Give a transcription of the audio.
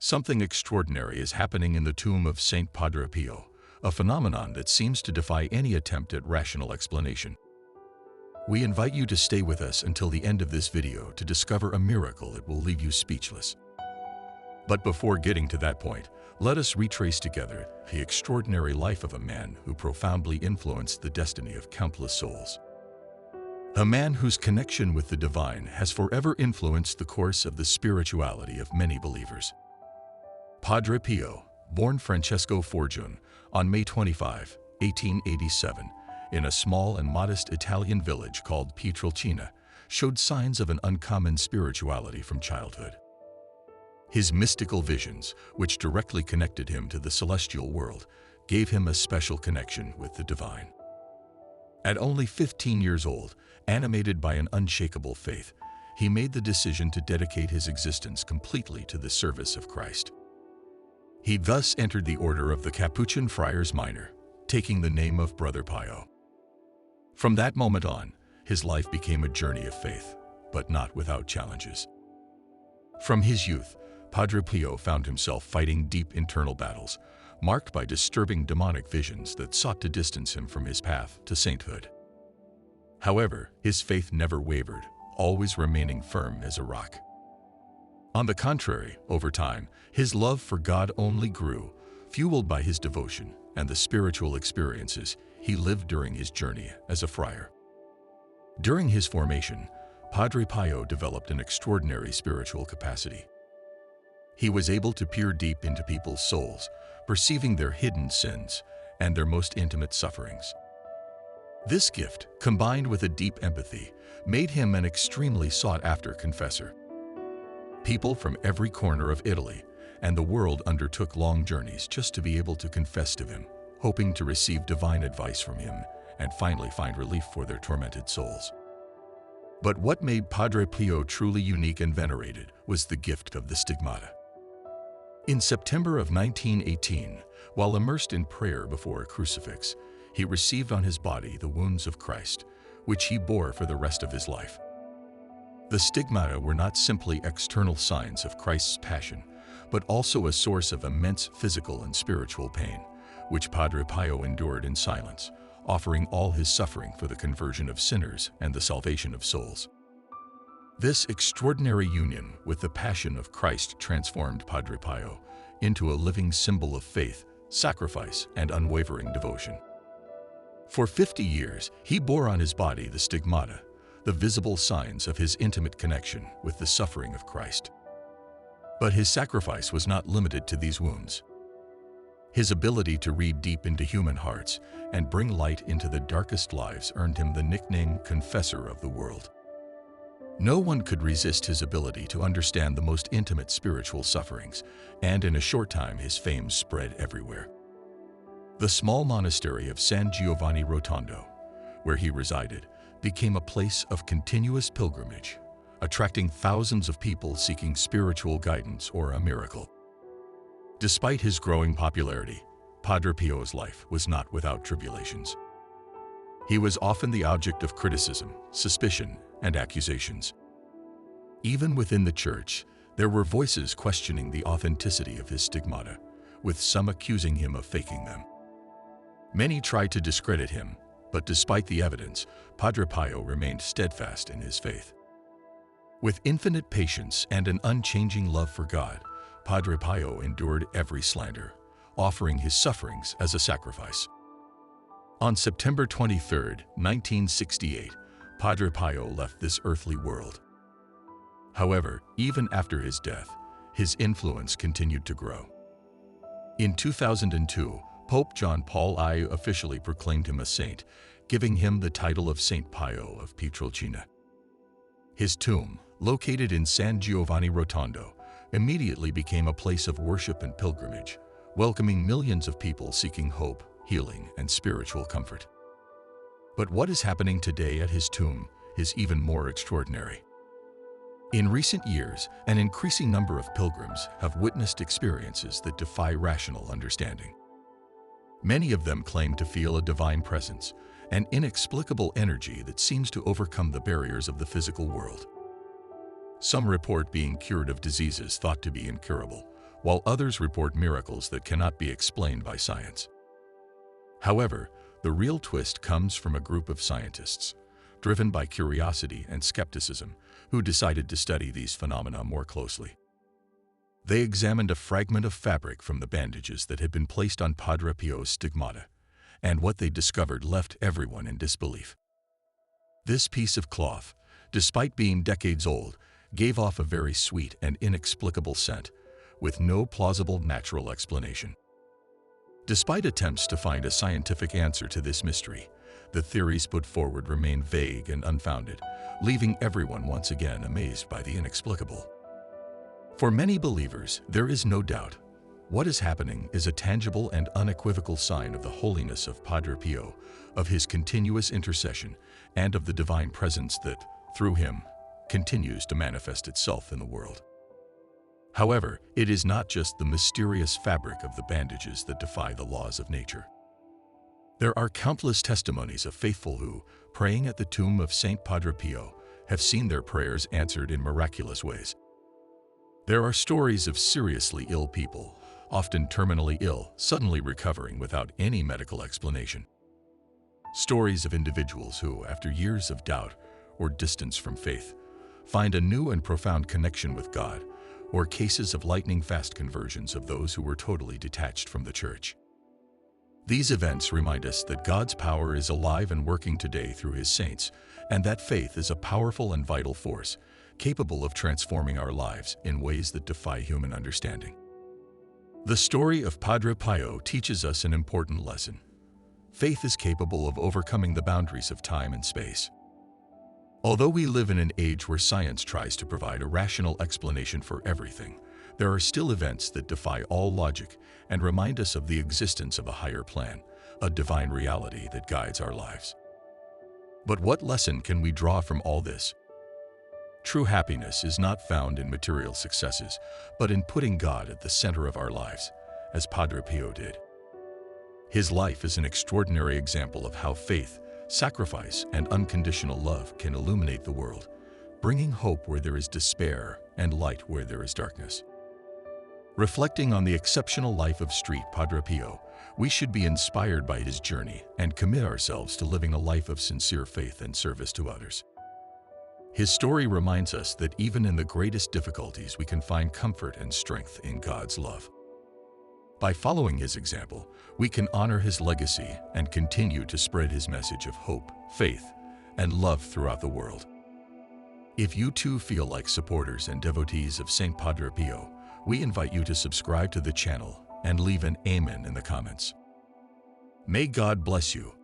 Something extraordinary is happening in the tomb of Saint Padre Pio, a phenomenon that seems to defy any attempt at rational explanation. We invite you to stay with us until the end of this video to discover a miracle that will leave you speechless. But before getting to that point, let us retrace together the extraordinary life of a man who profoundly influenced the destiny of countless souls. A man whose connection with the divine has forever influenced the course of the spirituality of many believers. Padre Pio, born Francesco Forgione on May 25, 1887, in a small and modest Italian village called Pietrelcina, showed signs of an uncommon spirituality from childhood. His mystical visions, which directly connected him to the celestial world, gave him a special connection with the divine. At only 15 years old, animated by an unshakable faith, he made the decision to dedicate his existence completely to the service of Christ. He thus entered the order of the Capuchin Friars Minor, taking the name of Brother Pio. From that moment on, his life became a journey of faith, but not without challenges. From his youth, Padre Pio found himself fighting deep internal battles, marked by disturbing demonic visions that sought to distance him from his path to sainthood. However, his faith never wavered, always remaining firm as a rock. On the contrary, over time, his love for God only grew, fueled by his devotion and the spiritual experiences he lived during his journey as a friar. During his formation, Padre Pio developed an extraordinary spiritual capacity. He was able to peer deep into people's souls, perceiving their hidden sins and their most intimate sufferings. This gift, combined with a deep empathy, made him an extremely sought-after confessor. People from every corner of Italy and the world undertook long journeys just to be able to confess to him, hoping to receive divine advice from him and finally find relief for their tormented souls. But what made Padre Pio truly unique and venerated was the gift of the Stigmata. In September of 1918, while immersed in prayer before a crucifix, he received on his body the wounds of Christ, which he bore for the rest of his life. The stigmata were not simply external signs of Christ's passion, but also a source of immense physical and spiritual pain, which Padre Pio endured in silence, offering all his suffering for the conversion of sinners and the salvation of souls. This extraordinary union with the passion of Christ transformed Padre Pio into a living symbol of faith, sacrifice, and unwavering devotion. For 50 years, he bore on his body the stigmata, the visible signs of his intimate connection with the suffering of Christ. But his sacrifice was not limited to these wounds. His ability to read deep into human hearts and bring light into the darkest lives earned him the nickname Confessor of the World. No one could resist his ability to understand the most intimate spiritual sufferings, and in a short time his fame spread everywhere. The small monastery of San Giovanni Rotondo, where he resided, became a place of continuous pilgrimage, attracting thousands of people seeking spiritual guidance or a miracle. Despite his growing popularity, Padre Pio's life was not without tribulations. He was often the object of criticism, suspicion, and accusations. Even within the church, there were voices questioning the authenticity of his stigmata, with some accusing him of faking them. Many tried to discredit him, but despite the evidence, Padre Pio remained steadfast in his faith. With infinite patience and an unchanging love for God, Padre Pio endured every slander, offering his sufferings as a sacrifice. On September 23, 1968, Padre Pio left this earthly world. However, even after his death, his influence continued to grow. In 2002, Pope John Paul I officially proclaimed him a saint, giving him the title of Saint Pio of Pietrelcina. His tomb, located in San Giovanni Rotondo, immediately became a place of worship and pilgrimage, welcoming millions of people seeking hope, healing, and spiritual comfort. But what is happening today at his tomb is even more extraordinary. In recent years, an increasing number of pilgrims have witnessed experiences that defy rational understanding. Many of them claim to feel a divine presence, an inexplicable energy that seems to overcome the barriers of the physical world. Some report being cured of diseases thought to be incurable, while others report miracles that cannot be explained by science. However, the real twist comes from a group of scientists, driven by curiosity and skepticism, who decided to study these phenomena more closely. They examined a fragment of fabric from the bandages that had been placed on Padre Pio's stigmata, and what they discovered left everyone in disbelief. This piece of cloth, despite being decades old, gave off a very sweet and inexplicable scent, with no plausible natural explanation. Despite attempts to find a scientific answer to this mystery, the theories put forward remain vague and unfounded, leaving everyone once again amazed by the inexplicable. For many believers, there is no doubt. What is happening is a tangible and unequivocal sign of the holiness of Padre Pio, of his continuous intercession, and of the divine presence that, through him, continues to manifest itself in the world. However, it is not just the mysterious fabric of the bandages that defy the laws of nature. There are countless testimonies of faithful who, praying at the tomb of Saint Padre Pio, have seen their prayers answered in miraculous ways. There are stories of seriously ill people, often terminally ill, suddenly recovering without any medical explanation. Stories of individuals who, after years of doubt or distance from faith, find a new and profound connection with God, or cases of lightning-fast conversions of those who were totally detached from the Church. These events remind us that God's power is alive and working today through His saints, and that faith is a powerful and vital force, capable of transforming our lives in ways that defy human understanding. The story of Padre Pio teaches us an important lesson. Faith is capable of overcoming the boundaries of time and space. Although we live in an age where science tries to provide a rational explanation for everything, there are still events that defy all logic and remind us of the existence of a higher plan, a divine reality that guides our lives. But what lesson can we draw from all this? True happiness is not found in material successes, but in putting God at the center of our lives, as Padre Pio did. His life is an extraordinary example of how faith, sacrifice, and unconditional love can illuminate the world, bringing hope where there is despair and light where there is darkness. Reflecting on the exceptional life of Street Padre Pio, we should be inspired by his journey and commit ourselves to living a life of sincere faith and service to others. His story reminds us that even in the greatest difficulties we can find comfort and strength in God's love. By following his example, we can honor his legacy and continue to spread his message of hope, faith, and love throughout the world. If you too feel like supporters and devotees of Saint Padre Pio, we invite you to subscribe to the channel and leave an Amen in the comments. May God bless you